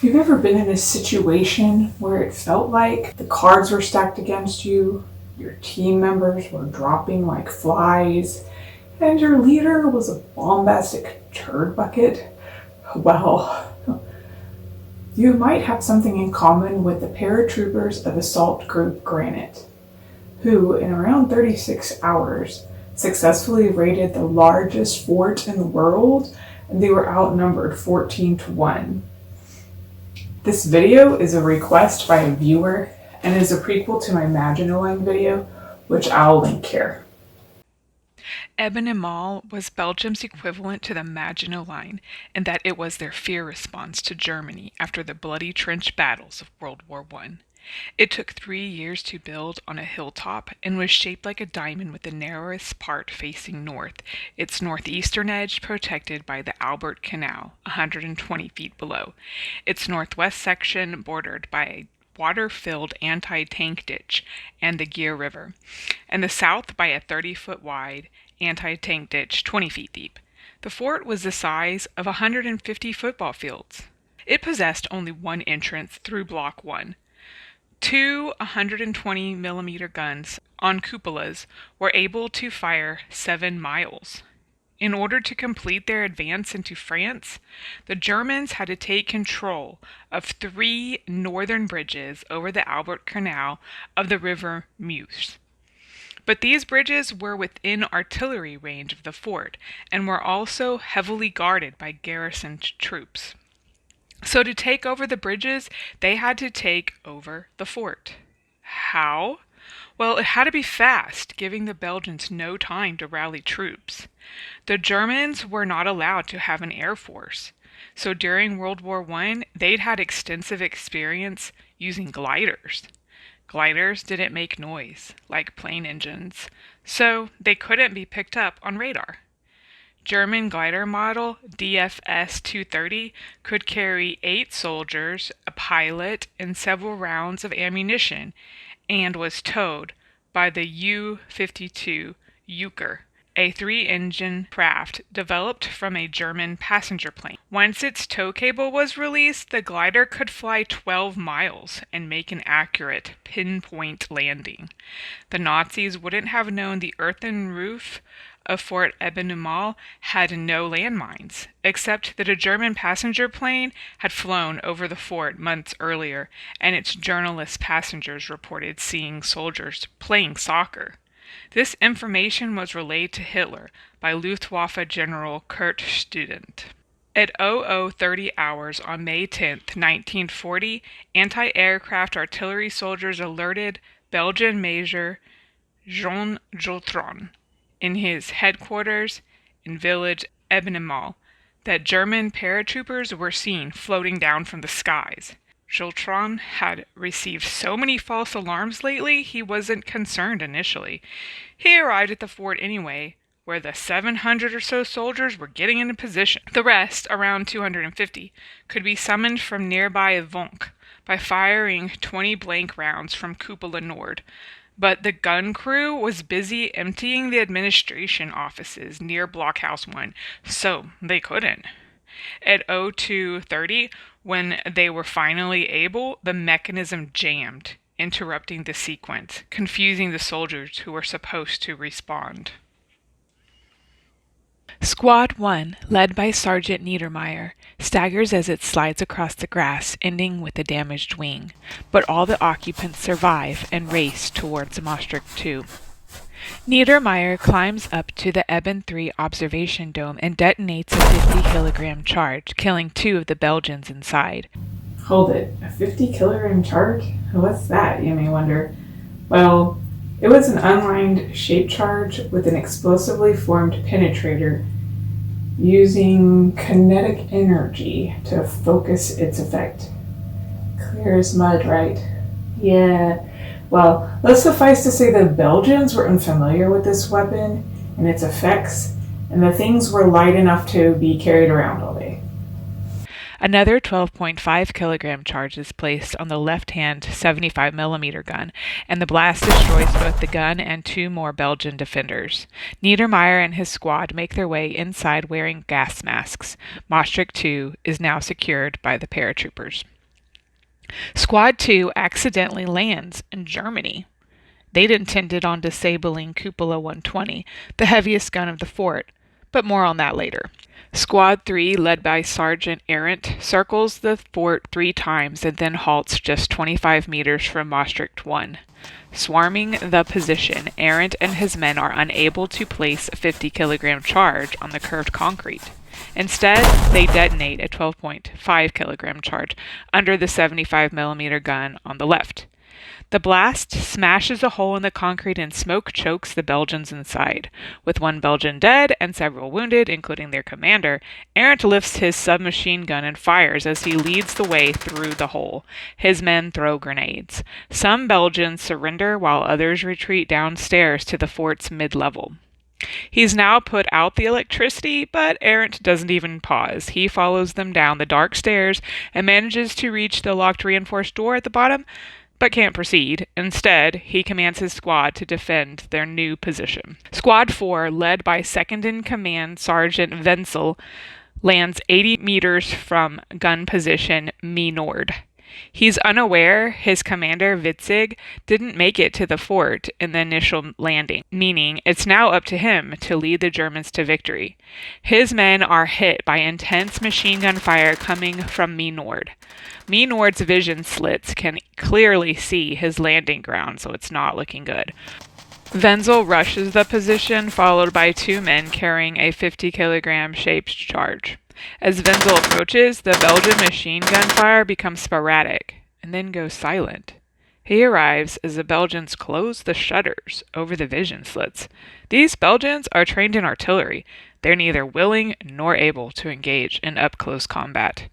Have you ever been in a situation where it felt like the cards were stacked against you, your team members were dropping like flies, and your leader was a bombastic turd bucket? Well, you might have something in common with the paratroopers of Assault Group Granite, who in around 36 hours successfully raided the largest fort in the world, and they were outnumbered 14-1. This video is a request by a viewer and is a prequel to my Eben-Emael video, which I'll link here. Eben-Emael was Belgium's equivalent to the Maginot Line in that it was their fear response to Germany after the bloody trench battles of World War I. It took 3 years to build on a hilltop and was shaped like a diamond with the narrowest part facing north, its northeastern edge protected by the Albert Canal, 120 feet below, its northwest section bordered by a water-filled anti-tank ditch and the Geer River, and the south by a 30-foot wide anti-tank ditch 20 feet deep. The fort was the size of 150 football fields. It possessed only one entrance through Block 1. Two 120mm guns on cupolas were able to fire 7 miles. In order to complete their advance into France, the Germans had to take control of 3 northern bridges over the Albert Canal of the River Meuse. But these bridges were within artillery range of the fort and were also heavily guarded by garrisoned troops. So to take over the bridges, they had to take over the fort. How? Well, it had to be fast, giving the Belgians no time to rally troops. The Germans were not allowed to have an air force, so during World War I, they'd had extensive experience using gliders. Gliders didn't make noise, like plane engines, so they couldn't be picked up on radar. German glider model DFS-230 could carry 8 soldiers, a pilot, and several rounds of ammunition, and was towed by the U-52 Juker, a 3-engine craft developed from a German passenger plane. Once its tow cable was released, the glider could fly 12 miles and make an accurate pinpoint landing. The Nazis wouldn't have known the earthen roof of Fort Eben-Emael had no landmines, except that a German passenger plane had flown over the fort months earlier, and its journalist passengers reported seeing soldiers playing soccer. This information was relayed to Hitler by Luftwaffe General Kurt Student. At 00:30 hours on May 10, 1940, anti-aircraft artillery soldiers alerted Belgian Major Jean Jotron in his headquarters in village Eben-Emael that German paratroopers were seen floating down from the skies. Jotron had received so many false alarms lately, he wasn't concerned initially. He arrived at the fort anyway, where the 700 or so soldiers were getting into position. The rest, around 250, could be summoned from nearby Vonk by firing 20 blank rounds from Cupola Nord. But the gun crew was busy emptying the administration offices near Blockhouse 1, so they couldn't. At 02:30, when they were finally able, the mechanism jammed, interrupting the sequence, confusing the soldiers who were supposed to respond. Squad 1, led by Sergeant Niedermeyer, staggers as it slides across the grass, ending with a damaged wing, but all the occupants survive and race towards Maastricht 2. Niedermeyer climbs up to the Eben 3 observation dome and detonates a 50-kilogram charge, killing 2 of the Belgians inside. Hold it, a 50-kilogram charge? What's that, you may wonder? Well, it was an unlined shaped charge with an explosively formed penetrator using kinetic energy to focus its effect. Clear as mud, right? Yeah. Well, let's suffice to say the Belgians were unfamiliar with this weapon and its effects, and the things were light enough to be carried around all day. Another 12.5-kilogram charge is placed on the left-hand 75mm gun, and the blast destroys both the gun and 2 more Belgian defenders. Niedermeyer and his squad make their way inside wearing gas masks. Maastricht 2 is now secured by the paratroopers. Squad 2 accidentally lands in Germany. They'd intended on disabling Cupola 120, the heaviest gun of the fort, but more on that later. Squad 3, led by Sergeant Arendt, circles the fort 3 times and then halts just 25 meters from Maastricht 1. Swarming the position, Arendt and his men are unable to place a 50-kilogram charge on the curved concrete. Instead, they detonate a 12.5-kilogram charge under the 75-millimeter gun on the left. The blast smashes a hole in the concrete and smoke chokes the Belgians inside. With 1 Belgian dead and several wounded, including their commander, Arendt lifts his submachine gun and fires as he leads the way through the hole. His men throw grenades. Some Belgians surrender while others retreat downstairs to the fort's mid-level. He's now put out the electricity, but Arendt doesn't even pause. He follows them down the dark stairs and manages to reach the locked reinforced door at the bottom, but can't proceed. Instead, he commands his squad to defend their new position. Squad 4, led by second-in-command Sergeant Wenzel, lands 80 meters from gun position Nord. He's unaware his commander, Witzig, didn't make it to the fort in the initial landing, meaning it's now up to him to lead the Germans to victory. His men are hit by intense machine gun fire coming from Nord. Nord's vision slits can clearly see his landing ground, so it's not looking good. Wenzel rushes the position, followed by 2 men carrying a 50-kilogram shaped charge. As Wenzel approaches, the Belgian machine gun fire becomes sporadic, and then goes silent. He arrives as the Belgians close the shutters over the vision slits. These Belgians are trained in artillery. They're neither willing nor able to engage in up-close combat.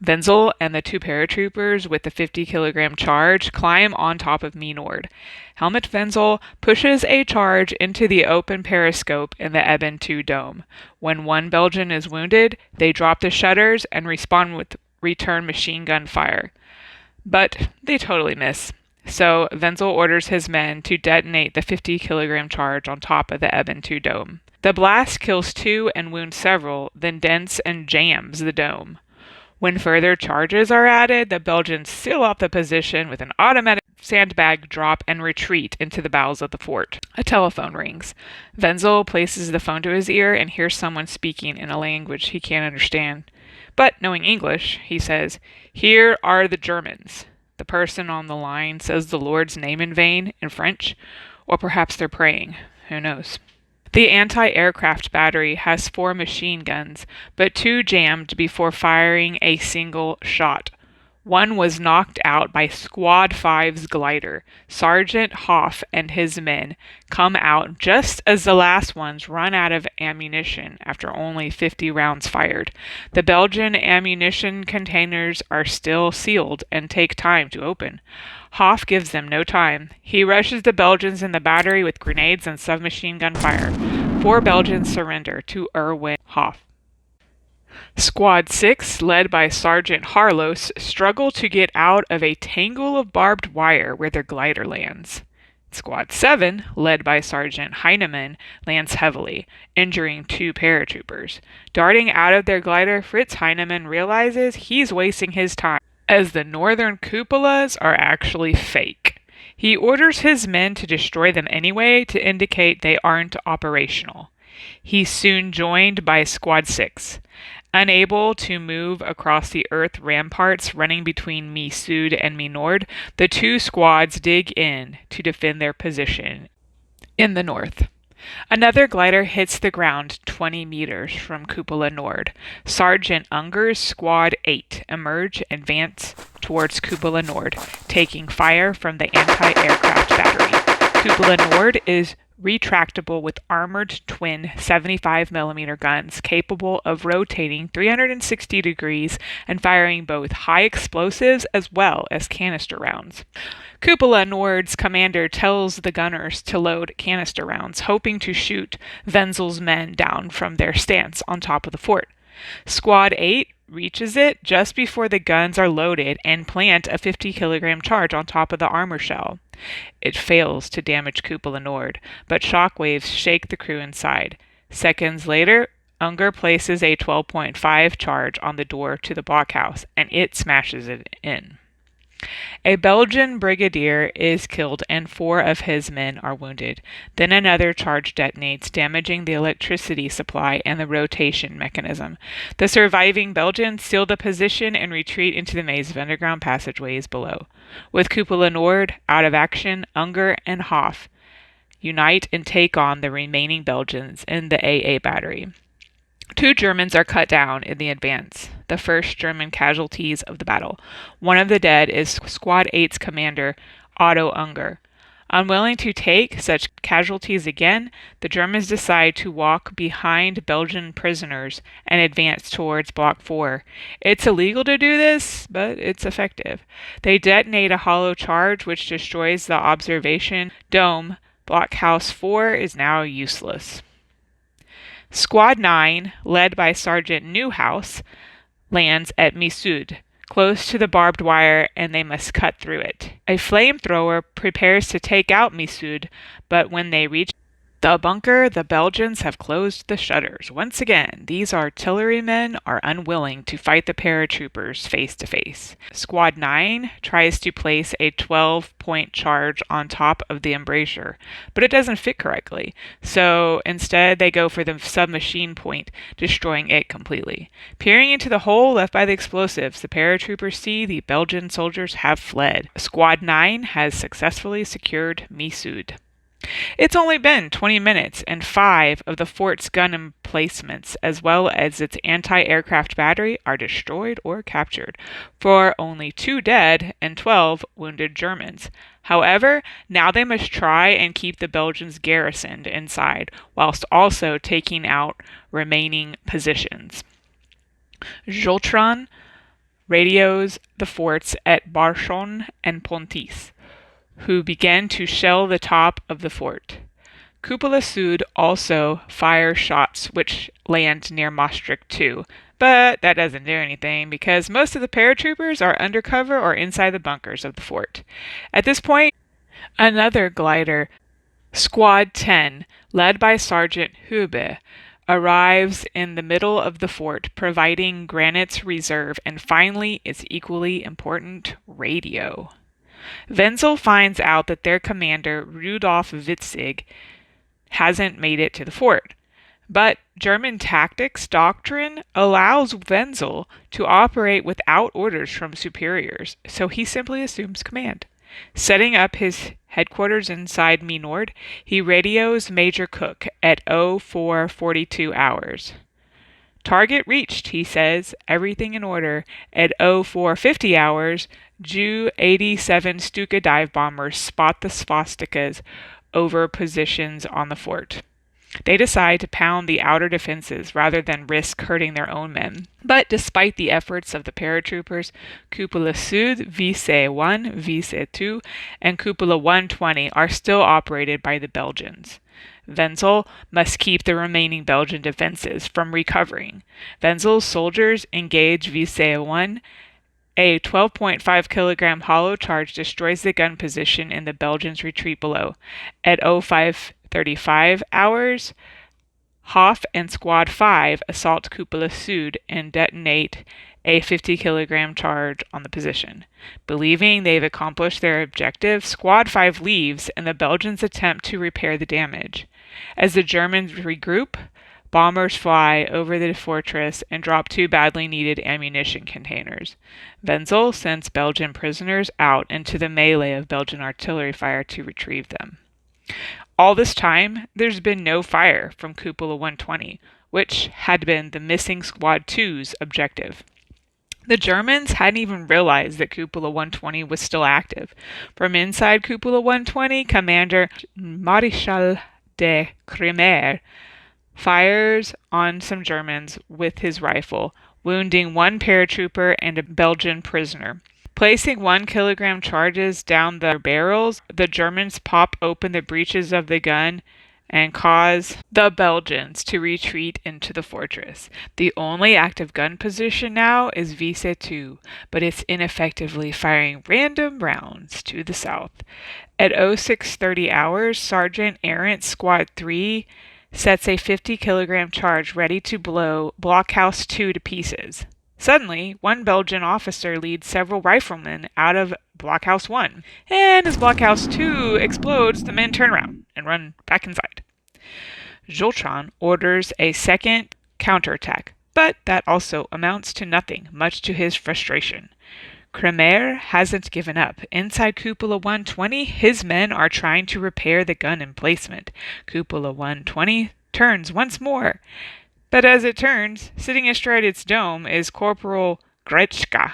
Wenzel and the 2 paratroopers with the 50-kilogram charge climb on top of Nord. Helmut Wenzel pushes a charge into the open periscope in the Eben II dome. When 1 Belgian is wounded, they drop the shutters and respond with return machine gun fire. But they totally miss. So Wenzel orders his men to detonate the 50-kilogram charge on top of the Eben II dome. The blast kills 2 and wounds several, then dents and jams the dome. When further charges are added, the Belgians seal off the position with an automatic sandbag drop and retreat into the bowels of the fort. A telephone rings. Wenzel places the phone to his ear and hears someone speaking in a language he can't understand. But knowing English, he says, "Here are the Germans." The person on the line says the Lord's name in vain in French, or perhaps they're praying. Who knows? The anti-aircraft battery has 4 machine guns, but 2 jammed before firing a single shot. 1 was knocked out by Squad 5's glider. Sergeant Hoff and his men come out just as the last ones run out of ammunition after only 50 rounds fired. The Belgian ammunition containers are still sealed and take time to open. Hoff gives them no time. He rushes the Belgians in the battery with grenades and submachine gun fire. 4 Belgians surrender to Erwin Hoff. Squad 6, led by Sergeant Harlos, struggle to get out of a tangle of barbed wire where their glider lands. Squad 7, led by Sergeant Heinemann, lands heavily, injuring 2 paratroopers. Darting out of their glider, Fritz Heinemann realizes he's wasting his time, as the northern cupolas are actually fake. He orders his men to destroy them anyway to indicate they aren't operational. He's soon joined by Squad 6. Unable to move across the earth ramparts running between Sud and Nord, the 2 squads dig in to defend their position in the north. Another glider hits the ground 20 meters from Cupola Nord. Sergeant Unger's Squad 8 emerge and advance towards Cupola Nord, taking fire from the anti-aircraft battery. Cupola Nord is retractable with armored twin 75mm guns capable of rotating 360 degrees and firing both high explosives as well as canister rounds. Cupola Nord's commander tells the gunners to load canister rounds, hoping to shoot Wenzel's men down from their stance on top of the fort. Squad 8 reaches it just before the guns are loaded and plant a 50-kilogram charge on top of the armor shell. It fails to damage Cupola Nord, but shockwaves shake the crew inside. Seconds later, Unger places a 12.5 charge on the door to the blockhouse, and it smashes it in. A Belgian brigadier is killed and 4 of his men are wounded. Then another charge detonates, damaging the electricity supply and the rotation mechanism. The surviving Belgians seal the position and retreat into the maze of underground passageways below. With W.Rebel out of action, Unger and Hoff unite and take on the remaining Belgians in the AA battery. 2 Germans are cut down in the advance, the first German casualties of the battle. One of the dead is Squad 8's commander, Otto Unger. Unwilling to take such casualties again, the Germans decide to walk behind Belgian prisoners and advance towards Block 4. It's illegal to do this, but it's effective. They detonate a hollow charge which destroys the observation dome. Blockhouse 4 is now useless. Squad 9, led by Sergeant Newhouse, lands at Misud, close to the barbed wire, and they must cut through it. A flamethrower prepares to take out Misud, but when they reach the bunker, the Belgians have closed the shutters. Once again, these artillerymen are unwilling to fight the paratroopers face to face. Squad 9 tries to place a 12-point charge on top of the embrasure, but it doesn't fit correctly. So instead, they go for the submachine point, destroying it completely. Peering into the hole left by the explosives, the paratroopers see the Belgian soldiers have fled. Squad 9 has successfully secured Misud. It's only been 20 minutes, and 5 of the fort's gun emplacements, as well as its anti-aircraft battery, are destroyed or captured, for only 2 dead and 12 wounded Germans. However, now they must try and keep the Belgians garrisoned inside, whilst also taking out remaining positions. Joltron radios the forts at Barchon and Pontis, who began to shell the top of the fort. Cupola Sud also fires shots which land near Maastricht too, but that doesn't do anything because most of the paratroopers are undercover or inside the bunkers of the fort. At this point, another glider, Squad 10, led by Sergeant Hube, arrives in the middle of the fort, providing Granite's reserve and finally its equally important radio. Wenzel finds out that their commander, Rudolf Witzig, hasn't made it to the fort. But German tactics doctrine allows Wenzel to operate without orders from superiors, so he simply assumes command. Setting up his headquarters inside Minord, he radios Major Cook at 0442 hours. Target reached, he says, everything in order. At 0450 hours, Ju 87 Stuka dive bombers spot the swastikas over positions on the fort. They decide to pound the outer defenses rather than risk hurting their own men. But despite the efforts of the paratroopers, Cupola Sud, Vice 1, Vice 2, and Cupola 120 are still operated by the Belgians. Wenzel must keep the remaining Belgian defenses from recovering. Wenzel's soldiers engage Vice 1. A 12.5 kilogram hollow charge destroys the gun position in the Belgians' retreat below. At 0535 hours, Hoff and Squad 5 assault Cupola Sud and detonate a 50 kilogram charge on the position. Believing they've accomplished their objective, Squad 5 leaves and the Belgians attempt to repair the damage. As the Germans regroup, bombers fly over the fortress and drop 2 badly needed ammunition containers. Wenzel sends Belgian prisoners out into the melee of Belgian artillery fire to retrieve them. All this time, there's been no fire from Cupola 120, which had been the missing Squad 2's objective. The Germans hadn't even realized that Cupola 120 was still active. From inside Cupola 120, Commander Maréchal de Cremer fires on some Germans with his rifle, wounding 1 paratrooper and a Belgian prisoner. Placing 1 kilogram charges down the barrels, the Germans pop open the breeches of the gun and cause the Belgians to retreat into the fortress. The only active gun position now is Vice 2, but it's ineffectively firing random rounds to the south. At 0630 hours, Sergeant Errant Squad 3 sets a 50 kilogram charge ready to blow Blockhouse 2 to pieces. Suddenly, 1 Belgian officer leads several riflemen out of Blockhouse 1. And as Blockhouse 2 explodes, the men turn around and run back inside. Joltron orders a second counterattack, but that also amounts to nothing, much to his frustration. Kremer hasn't given up. Inside Cupola 120, his men are trying to repair the gun emplacement. Cupola 120 turns once more. But as it turns, sitting astride its dome is Corporal Gretschka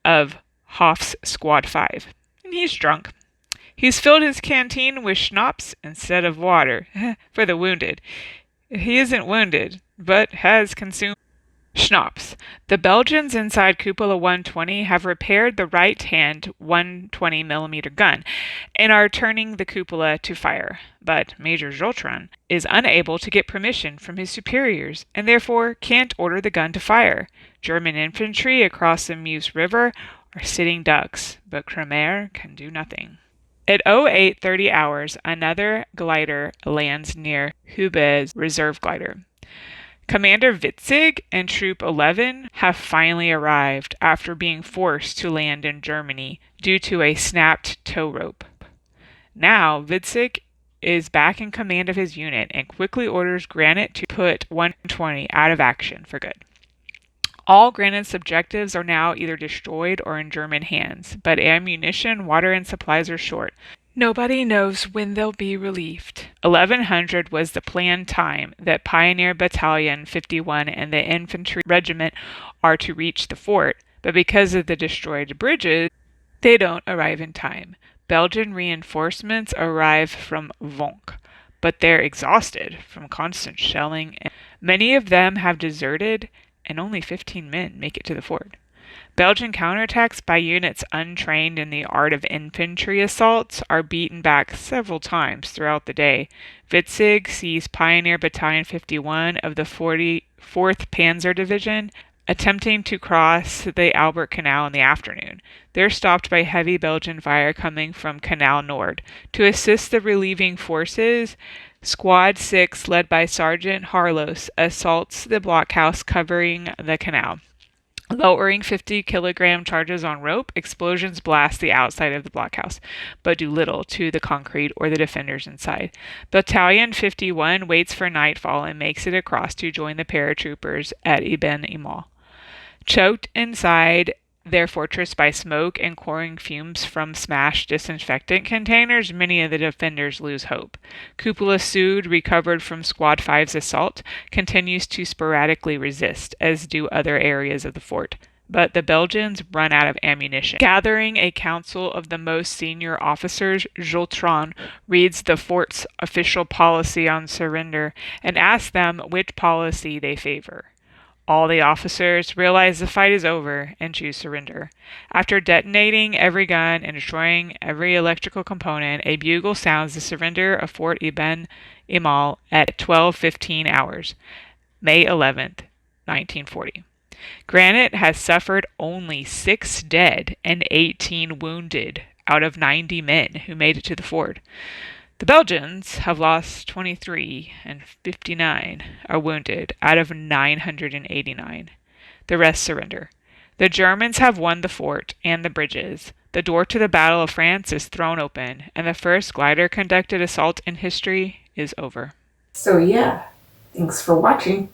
of Hoff's Squad 5. And he's drunk. He's filled his canteen with schnapps instead of water for the wounded. He isn't wounded, but has consumed schnapps. The Belgians inside Cupola 120 have repaired the right-hand 120mm gun and are turning the cupola to fire. But Major Joltron is unable to get permission from his superiors and therefore can't order the gun to fire. German infantry across the Meuse River are sitting ducks, but Kremer can do nothing. At 08:30 hours, another glider lands near Hube's reserve glider. Commander Witzig and Troop 11 have finally arrived after being forced to land in Germany due to a snapped tow rope. Now, Witzig is back in command of his unit and quickly orders Granite to put 120 out of action for good. All Granite's objectives are now either destroyed or in German hands, but ammunition, water, and supplies are short. Nobody knows when they'll be relieved. 1100 was the planned time that Pioneer Battalion 51 and the Infantry Regiment are to reach the fort, but because of the destroyed bridges, they don't arrive in time. Belgian reinforcements arrive from Vonk, but they're exhausted from constant shelling. Many of them have deserted, and only 15 men make it to the fort. Belgian counterattacks by units untrained in the art of infantry assaults are beaten back several times throughout the day. Witzig sees Pioneer Battalion 51 of the 44th Panzer Division attempting to cross the Albert Canal in the afternoon. They're stopped by heavy Belgian fire coming from Canal Nord. To assist the relieving forces, Squad 6, led by Sergeant Harlos, assaults the blockhouse covering the canal. Lowering 50-kilogram charges on rope, explosions blast the outside of the blockhouse, but do little to the concrete or the defenders inside. Battalion 51 waits for nightfall and makes it across to join the paratroopers at Eben-Emael. Choked inside their fortress by smoke and chlorine fumes from smashed disinfectant containers, many of the defenders lose hope. Cupola Sud, recovered from Squad 5's assault, continues to sporadically resist, as do other areas of the fort. But the Belgians run out of ammunition. Gathering a council of the most senior officers, Joltron reads the fort's official policy on surrender and asks them which policy they favor. All the officers realize the fight is over and choose surrender. After detonating every gun and destroying every electrical component, a bugle sounds the surrender of Fort Eben-Emael at 12:15 hours, May 11th, 1940. Granite has suffered only 6 dead and 18 wounded out of 90 men who made it to the fort. The Belgians have lost 23 and 59 are wounded out of 989. The rest surrender. The Germans have won the fort and the bridges. The door to the Battle of France is thrown open, and the first glider-conducted assault in history is over. So yeah, thanks for watching.